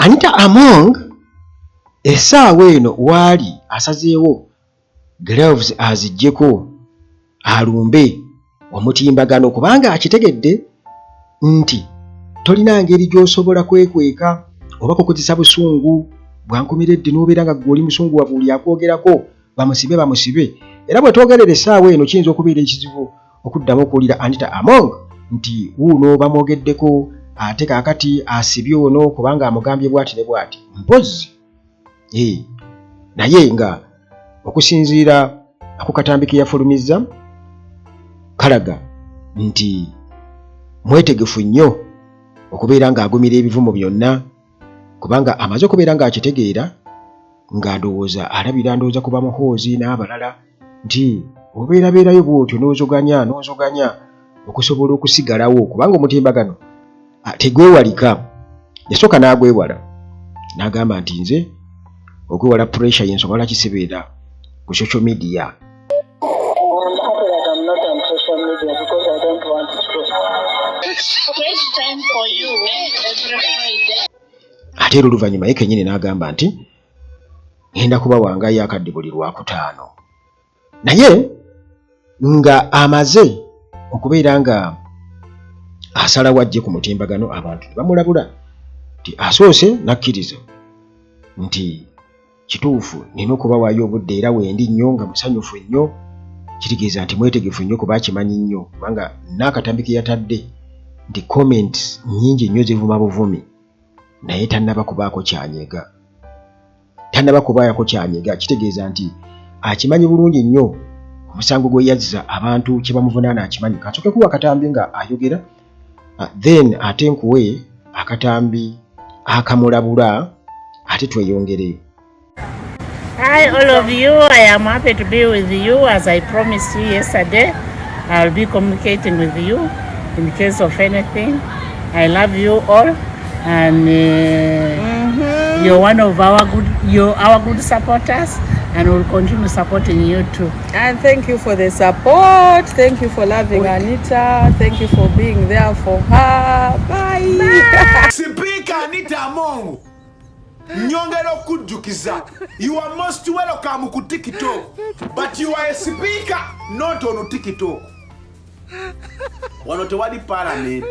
Anita Among essaawa eno waali asazeewo gloves aziggyeko alumbe omutimbagano kubanga akitegedde nti tolina ngeri gy'osobola kwekweka oba kukozesa busungu bwankomeredde n'obeera nga ggwe oli musungu wa buli akwogerako bamusibe era bwe twogerera essaawa eno kiyinza okubeera ekizibu okuddamu okuwulira Anita Among nti wuuno bamwogeddeko ate kaakati asibye ono kubanga amugambye bw'ati ne bw'ati mpozzi naye nga okusinziira ku katambi ke yafulumizza kalaga nti mwetegefu nnyo okubeera ng'agumira ebivumo byonna kubanga amaze okubeera ng'akitegeera ng'andowooza alabira ndowooza kuba muhoozi n'abalala nti obeerabeerayo bw'otyo n'ozoganya okusobola okusigalawo kubanga omutimbagano tegwewalika. Yasooka n'agwewala n'agamba nti nze okwewala pressure y'ensonga lwaki sibeera ku social media. Ate era oluvannyuma ye kennyini n'agamba nti ngenda kuba wangayo akadde buli Lwakutaano, naye nga amaze okubeera nga asalawo ajje ku mutimbagano abantu bamulabula nti asoose nakkiriza nti kituufu nina okubawaayo obudde era wendi nnyo nga musanyufu nnyo, kitegeeza nti mwetegefu nnyo kuba akimanyi nnyo kubanga n'akatambi ke yatadde nti comments nnyingi nnyo zivuma buvumi naye tannaba kubaako kyanyega, kitegeeza nti akimanyi bulungi nnyo omusango gwe yazza abantu kye bamuvunaana akimanyi. Kasooke kuwa akatambi nga ayogera then ate nkuwe akatambi akamulabula ate tweyongere. Hi all of you, I am happy to be with you as I promised you yesterday. I'll be communicating with you in case of anything. I love you all and you're one of our good supporters and we'll continue supporting you too. And thank you for the support. Thank you for loving Anita. Thank you for being there for her. Bye. Speaker Anita Among. Nyongero kujukiza. You are most welcome ku TikTok. But you are a speaker, not on TikTok. Wano tewali parliament.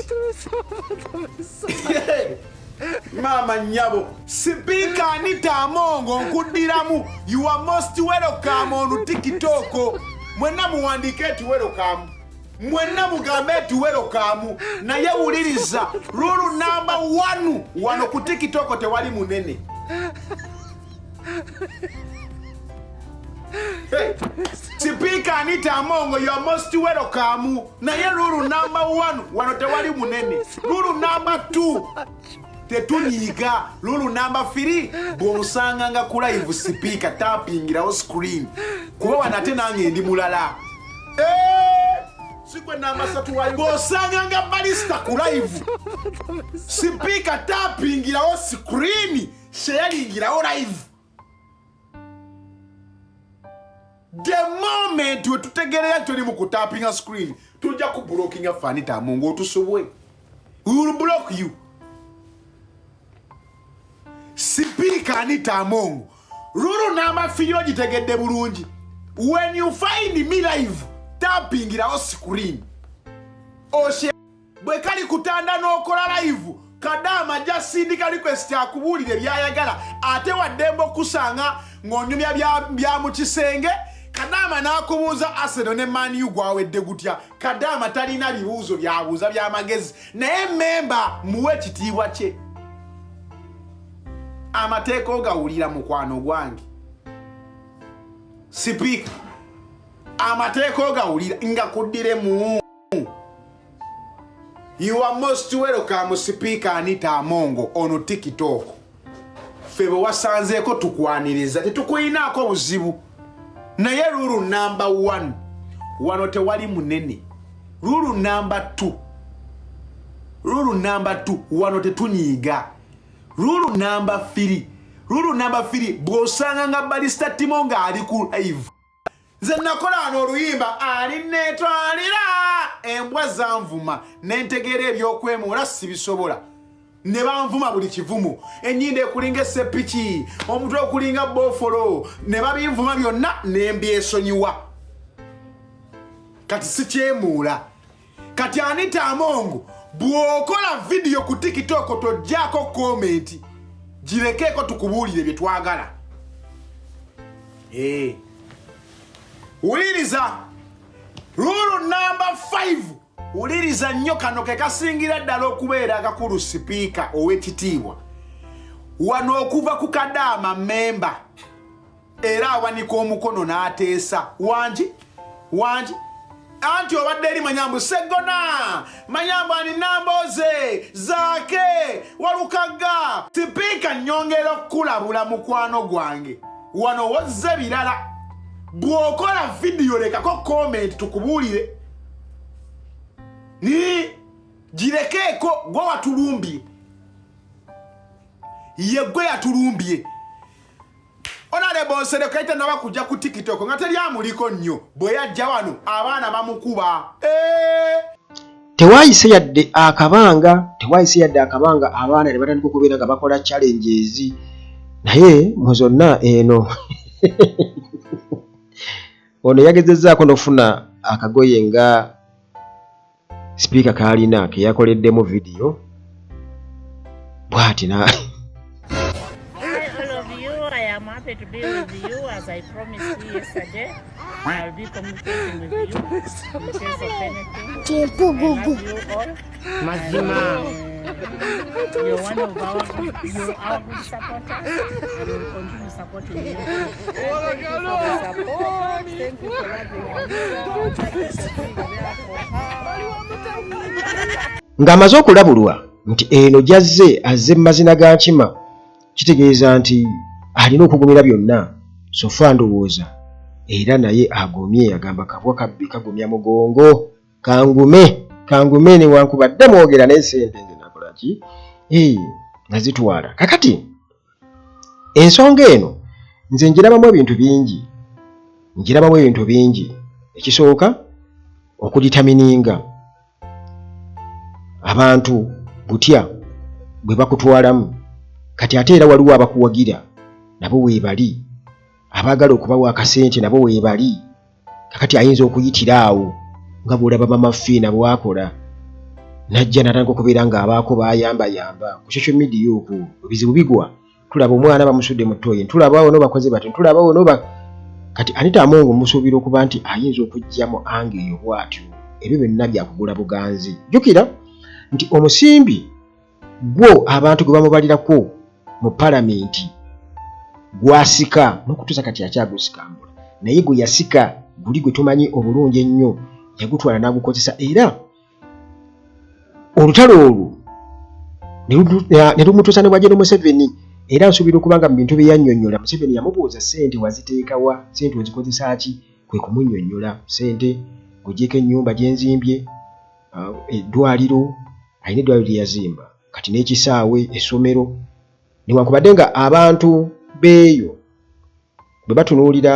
Mama nyabo. Speaker Anita Among nkudiramu. You are most welcome on TikTok. Mwena muwandike tu welcome. Mwena mugambe tu welcome. Na ye uliriza. Rule number 1. Wano ku TikTok tewali munene. Hey. Speaker Anita Among, you are most welcome. Na ye rule number 1. Wano tewali munene. Rule number 2. Tetunyiga. Rule number 3. Bonsanga nga ku live speaker tappingira o screen. Kuba wanate nange ndi mulala. Sikwe namba satu wa bonsanga nga balista ku live. Speaker tappingira o screen. Sharingira o live. The moment we tutegereya tuli mu kutappinga screen, tujja ku blocking Anita Among otusobwe. We will block you. Speaker Anita Among. Rule number 3 ogitegedde bulungi. When you find me live, tappingira o screen. Oshe bwe kali kutanda n'okola live, kadama jasindika request akubulire byayagala ate waddembo kusanga ng'onyumya bya mu kisenge. Kadama n'akubuuza Arsenal ne Man U gwawedde gutya. Kadama talina bibuuzo byabuuza by'amagezi naye memba muwe ekitiibwa kye. Amateeka ogawulira mukwano gwange. Speaker amateeka ogawulira nga kuddire mu. You are most welcome Speaker Anita Among on TikTok. Febe wasanzeeko tukwaniriza tetukuyinaako buzibu. Naye rule number 1. Wano tewali munene. Rule number 2. Wano tetunyiga. Rule number 3. Bwosanga nga balista timo nga ali ku live. Nze nakola n'oluyimba ali netwalira embwa zanvuma nentegeera ebyokwemuula sibisobola. ne banvuma buli kivumu ennyinde ekulinga essepiki omutwe okulinga bofolo ne babinvuma byonna ne mbyesonyiwa kati sikyemuula kati Anita Amongo bw'okola video ku TikTok tojjaako komenti girekeeko tukubuulire bye twagala wuliriza rule number 5 wuliriza nnyo kano ke kasingira ddala okubeera akakulu sipiika ow'ekitiibwa wano okuva ku Kadaama memba era awanika omukono n'ateesa wangi anti obadde eri Manyambu Segona Manyambu aninamboze Zaake Walukaga sipiika nnyongera okukulabula mukwano gwange wano wozze birala bw'okola video lekako comment tukubuulire ni girekeeko gwe watulumbye ye gwe yatulumbye Honorable Nsere kaita naba kujja ku TikTok nga teri amuliko nnyo bwe yajja wano abaana bamukuba tewayise yadde akabanga abaana ne batandika okubeera nga bakola challenges naye mu zonna eno ono yagezezzaako n'ofuna akagoye nga speaker kaalina ke yakoleddemu video bw'ati na I'm happy to be with you as I promised you yesterday. I'll be communicating with you in case of anything. I love you all. Mazima. You're one of our good supporters and we'll continue supporting you. Thank you for the support. Thank you for loving us. ng'amaze okulabulwa nti eno jazze azze mu mazina ga nkima kitegeeza nti alina okugumira byonna sofa ndowooza era naye agumye agamba kabwa kabbi kagumya mugongo kangume ne wankubadde mwogera naye sente nze nakola ki nazitwala kakati ensonga eno nze njirabamu ebintu bingi ekisooka okuditamininga abantu butya bwe bakutwalamu kati ate era waliwo abakuwagira nabo weebali abaagala okubawa akasente nabo weebali kakati ayinza okuyitira awo nga bw'olaba mama Fiina bw'akola najja natandika okubeera ng'abaako bayamba ku social media okwo ebizibu bigwa tulaba omwana bamusudde mu ttooyi tulaba ono bakoze bati tulaba ono kati Anita Amongo musuubira okuba nti ayinza okugyamu ange eyo bw'atyo ebyo byonna byakugula buganzi jjukira nti omusimbi gwo abantu gwe bamubalirako mu palamenti gwasika n'okutuusa kati akyagusikambula naye gwe yasika guli gwe tumanyi obulungi ennyo yagutwala n'agukozesa era olutalo olwo ne lumutuusa ne bwajja Museveni era nsuubira okubanga mu bintu bye yannyonnyola Museveni yamubuuza ssente waziteekawa ssente ozikozesa ki kwe kumunnyonnyola ssente kugyeko ennyumba gye nzimbye eddwaliro alina eddwaliro lye yazimba kati n'ekisaawe essomero newankubadde nga abantu beeyo bwe batunuulira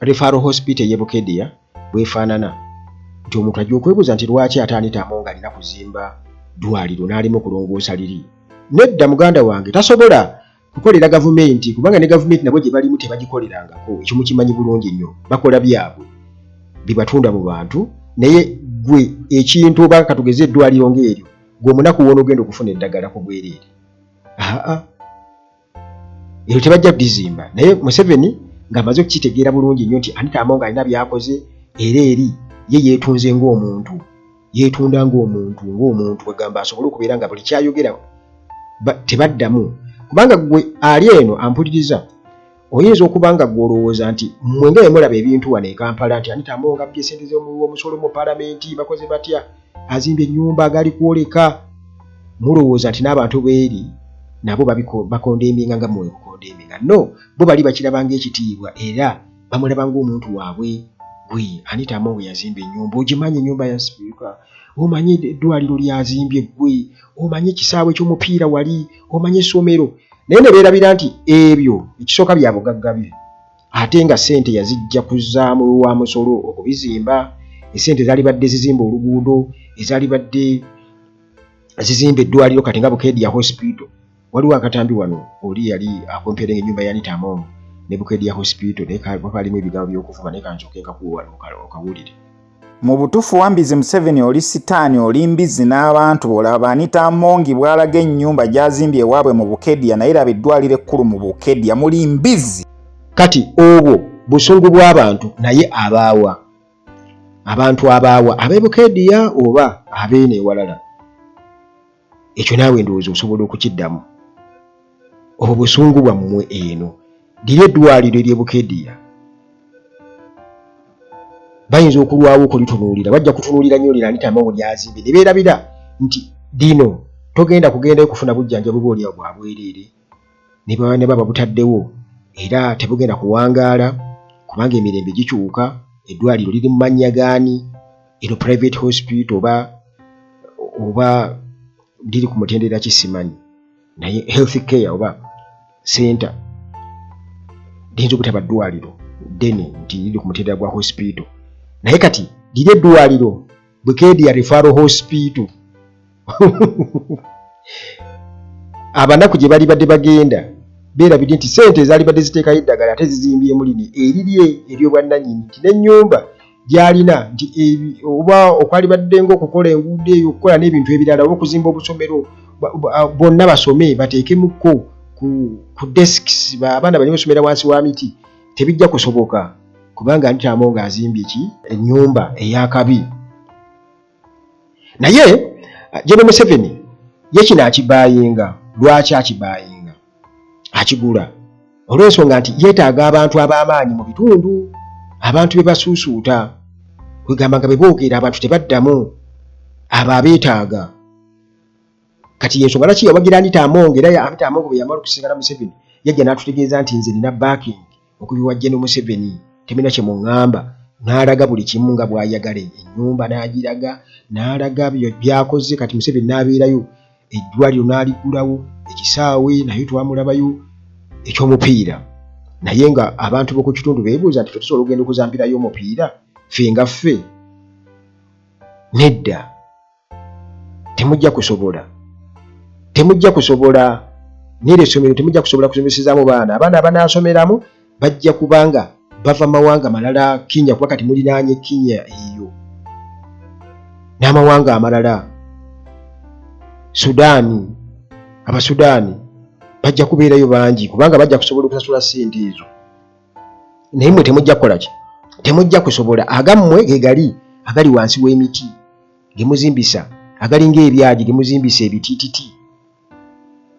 referral hospital y'e Bukedea bwefaanana nti omuntu ajja okwebuuza nti lwaki ate Anita Amongo alina kuzimba ddwaliro n'alimu okulongoosa liri nedda muganda wange tasobola kukolera gavumenti kubanga ne gavumenti nabo gye balimu tebagikolerangako ekyo mukimanyi bulungi nnyo bakola byabwe bibatunda mu bantu naye gwe ekintu oba katugeze eddwaliro ng'eryo gwe omunaku wona ogenda okufuna eddagala ku bwereere eryo tebajja kudizimba naye Museveni ng'amaze okukitegeera bulungi nnyo nti Anita Amongo alina byakoze era eri ye yeetunze ng'omuntu yeetunda ng'omuntu kwegamba asobole okubeera nga buli kyayogera tebaddamu kubanga gwe ali eno ampuliriza oyinza okuba nga gw'olowooza nti mmwe nga mulaba ebintu wano e Kampala nti Anita Amongo abbye ssente z'omusolo mu palamenti bakoze batya azimbye ennyumba agali kwoleka mulowooza nti n'abantu beeri nabo bakondeminga nga mmwe mukondeminga no bo bali bakirabanga ekitiibwa era bamulaba ng'omuntu waabwe gwe Anita Amongo yazimba ennyumba ogimanyi ennyumba ya sipiika omanyi eddwaliro lyazimbye gwe omanyi ekisaawe ky'omupiira wali omanyi essomero naye ne beerabira nti ebyo ekisooka bya bugagga bye ate nga ssente yazijja kuzzaamu wa musolo okubizimba essente zaali badde zizimba oluguudo ezaali badde zizimba eddwaliro kati nga Bukedya Hospital. Waliwo akatambi wano oli yali akompera ennyumba ya Anita Among ne Bukedya Hospital naye kalimu ebigambo by'okuvuma naye kansoke nkakuwa wano okawulire. Mu butuufu Wambizi Museveni oli sitaani oli mbizi n'abantu olaba Anita Among bw'alaga ennyumba gy'azimbye ewaabwe mu Bukedya naye laba eddwaliro ekkulu mu Bukedya muli mbizi. Kati obwo busungu bw'abantu naye abaawa. Abantu abaawa ab'e Bukedya oba abeene ewalala. Ekyo naawe ndowooza osobola okukiddamu. Obwo busungu bwammwe eno. Liri eddwaliro ery'e Bukedya. Bayinza okulwawo okulitunuulira bajja kutunuulira nnyo lira Anita Among ly'azimbye ne beerabira nti dino togenda kugendayo kufuna bujjanjabi bw'olyawo bwa bwereere ne baba butaddewo era tebugenda kuwangaala kubanga emirembe gikyuka. Eddwaliro liri mu mannya gaani? Eno private hospital oba liri ku mutendera kisimanyi naye health care oba center liyinza okutaba ddwaliro ddene nti liri ku mutendera gwa hospital naye kati liri eddwaliro Bukedya Referral Hospital. Abanaku gye bali badde bagenda beerabidde nti ssente ezaali badde ziteekayo eddagala ate zizimbyemu lini erirye ery'obwannannyini nti n'ennyumba gy'alina nti oba okwali badde ng'okukola enguudo eyo okukola n'ebintu ebirala oba okuzimba obusomero bonna basome bateekemukko ku desks abaana bali basomera wansi wa miti tebijja kusoboka kubanga Anita Among azimbye ennyumba ey'akabi. Naye General Museveni ye kino akibaayinga. Lwaki akibaayinga? Akigula olw'ensonga nti yeetaaga abantu ab'amaanyi mu bitundu, abantu be basuusuuta kwegamba nga be boogera abantu tebaddamu abo abeetaaga. Kati yensonga lwaki yawagira Anita Among era Anita Among bwe yamala okusisinkana Museveni yajja n'atutegeeza nti nze nina backing okubiwa General Museveni temina kye muŋŋamba n'alaga buli kimu nga bw'ayagala. Ennyumba n'agiraga n'alaga byakoze. Kati Museveni n'abeerayo eddwaliro n'aligulawo ekisaawe naye twamulabayo ekyomupiira naye nga abantu b'oku kitundu beebuuza nti tusobola okugenda okuzambirayo omupiira ffe nga ffe. Nedda temujja kusobola n'eryo essomero temujja kusobola kusomesezaamu abaana abanaasomeramu bajja kubanga bava mawanga malala Kenya kuba kati mulinaanye Kenya eyo n'amawanga amalala Sudaani. Abasudaani bajja kubeerayo bangi kubanga bajja kusobola okusasula ssente ezo naye mmwe temujja kukola ki? Temujja kusobola. Agammwe ge agali wansi w'emiti ge muzimbisa agali ng'ebyagi ge muzimbisa ebitiititi.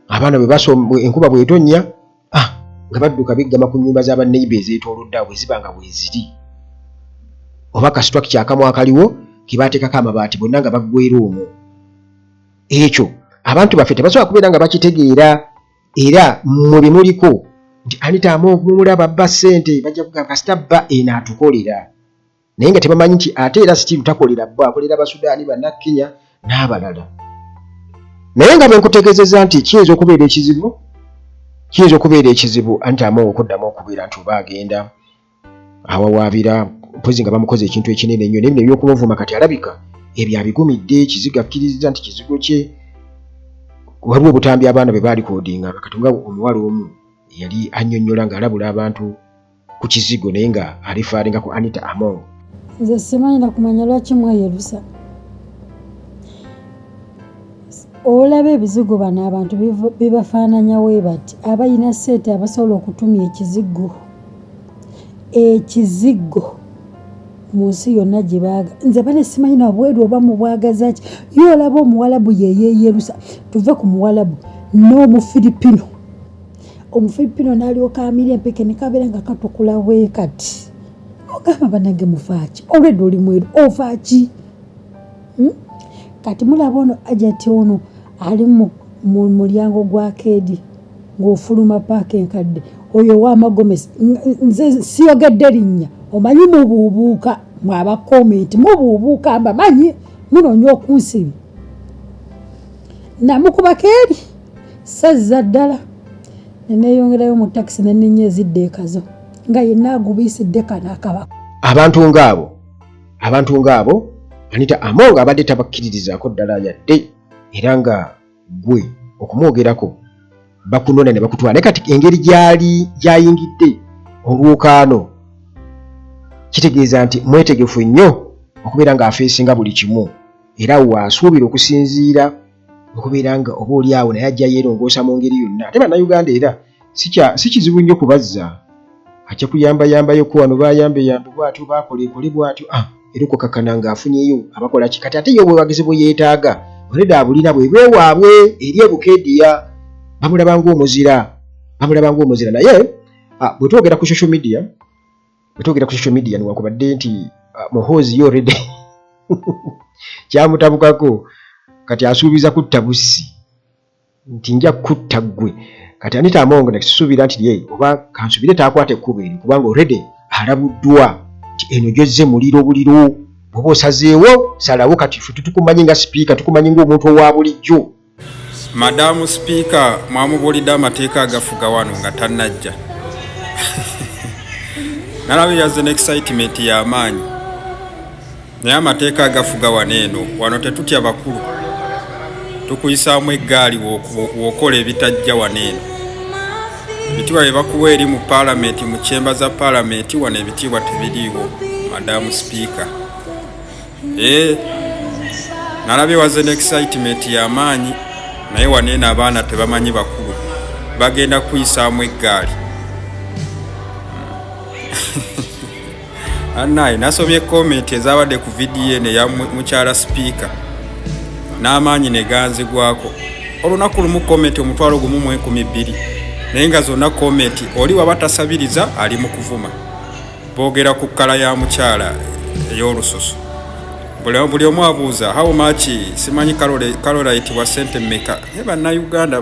Abaana bwe basoma enkuba bw'etonnya nga badduka beggama ku nnyumba z'abanneiba ezeetoolodde bwe ziba nga bwe ziri oba kasitwa kyakamu akaliwo ke baateekako amabaati bonna nga baggwera omwo. Ekyo abantu baffe tebasobola kubeera nga bakitegeera era mu bimuliko nti Anita Among mulaba bba ssente bajja kugamba kasita bba eno atukolera naye nga tebamanyi nti ate era sitiiru takolera bba akolera Abasudaani Bannakenya n'abalala. Naye nga bwe nkutegeezezza nti kiyinza okubeera ekizibu Anita Among okuddamu okubeera nti oba agenda awawaabira mpozi nga bamukoze ekintu ekinene ennyo naye bino ebyokumuvuma kati alabika ebyo abigumidde. Kizigo akkiriza nti kizigo kye waliwo obutambi abaana bwe baali koodinga katunga omuwala omu yali annyonnyola ng'alabula abantu ku kizigo naye nga alifaalinga ku Anita Among. Nze simanyi na kumanya lwaki mweyerusa. Olaba ebizigo bano abantu bibafaananya we bati abalina ssente abasobola okutumya ekizigo mu nsi yonna gye baaga. Nze bane simanyi na bweru oba mu bwagaza ki ye olaba Omuwalabu yeyeyerusa. Tuve ku Muwalabu n'Omufiripino. Omufiripino n'alyoka amira empeke ne kabeera nga katukula bwe kati. Ogamba banage mufaaki olwedde oli mweru ofaaki. Kati mulaba ono Ajati ono ali mu mulyango gwa Keedi ng'ofuluma paaka enkadde oyo w'Amagomesi. Nze siyogedde linnya omanyi mubuubuuka mwaba komenti mubuubuuka mbamanyi munoonya okunsibi namukuba Keedi sazza ddala neneeyongerayo mu takisi nenenya ezidde ekazo nga yenna agubiisidde kana akabaka. Abantu ng'abo Anita Among abadde tabakkiririzaako ddala yadde era nga gwe okumwogerako bakunona ne bakutwala. Naye kati engeri gyayingidde olwokaano kitegeeza nti mwetegefu nnyo okubeera ng'afeesinga buli kimu, era waasuubira okusinziira okubeera nga oba oli awo naye ajja yeerongoosa mu ngeri yonna. Ate bannayuganda era si kizibu nnyo kubazza, ajja kuyambayambayoko wano bayambe bwatyo bakolekole bwatyo era okukakana ng'afunyeyo abakola ki. Kati ate ye obwebagizi bwe yeetaaga oleda abulina bwebwe waabwe eri ebukeediya bamulaba ng'omuzira. Naye bwe twogera ku social media niwakubadde nti muhoozi yo already kyamutabukako, kati asuubiza kutta bussi nti nja kutta ggwe. Kati Anita Among nakisuubira nti ye oba kansubire taakwata ekkubo eri, kubanga already alabuddwa nti eno gyozze muliro buliro, bw'oba osazeewo salawo. Kati ffe tukumanyi nga sipiika, tukumanyi ng'omuntu owa bulijjo. Madamu Sipiika mwamubulidde amateeka agafuga wano nga tannajja. Nalabye yaze n'excitement y'amaanyi, naye amateeka agafuga wano eno wano tetutya bakulu, tukuyisaamu eggaali w'okola ebitajja wano eno. Ebitiibwa bye bakuwa eri mu paalamenti, mu kyemba za paalamenti wano ebitiibwa tebiriiwo. Madamu Sipiika nalabye waze n'excitement y'amaanyi, naye wano eno abaana tebamanyi bakulu, bagenda kuyisaamu eggaali. Annaye nasomye komenti ezabadde ku vidiyo eno eya mukyala Sipiika n'amaanyi ne ganzigwako. Olunaku lumu komenti omutwalo gumu mu 12, naye nga zonna komenti oli waba tasabiriza ali mu kuvuma. Boogera ku kkala ya mukyala ey'olususu. Buli omu abuuza how much, simanyi Caroline wa ssente mmeka. Bannayuganda